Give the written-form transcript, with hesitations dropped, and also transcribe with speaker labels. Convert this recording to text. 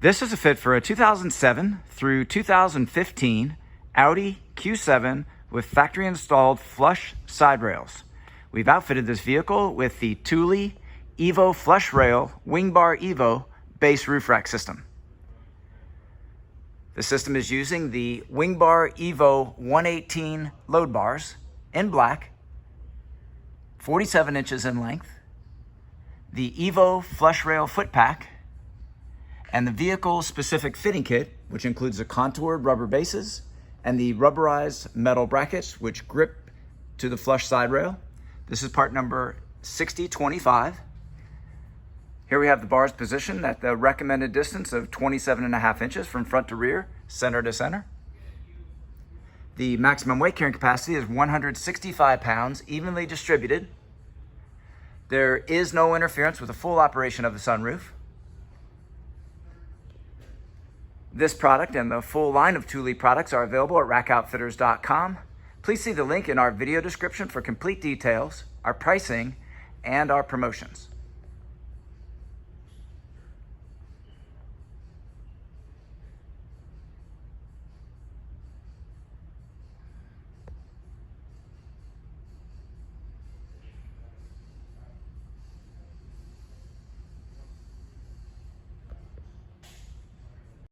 Speaker 1: This is a fit for a 2007 through 2015 Audi Q7 with factory installed flush side rails. We've outfitted this vehicle with the Thule EVO flush rail WingBar EVO base roof rack system. The system is using the WingBar EVO 118 load bars in black, 47 inches in length, the EVO flush rail foot pack, and the vehicle-specific fitting kit, which includes the contoured rubber bases and the rubberized metal brackets, which grip to the flush side rail. This is part number 6025. Here we have the bars positioned at the recommended distance of 27.5 inches from front to rear, center to center. The maximum weight carrying capacity is 165 pounds, evenly distributed. There is no interference with the full operation of the sunroof. This product and the full line of Thule products are available at rackoutfitters.com. Please see the link in our video description for complete details, our pricing, and our promotions.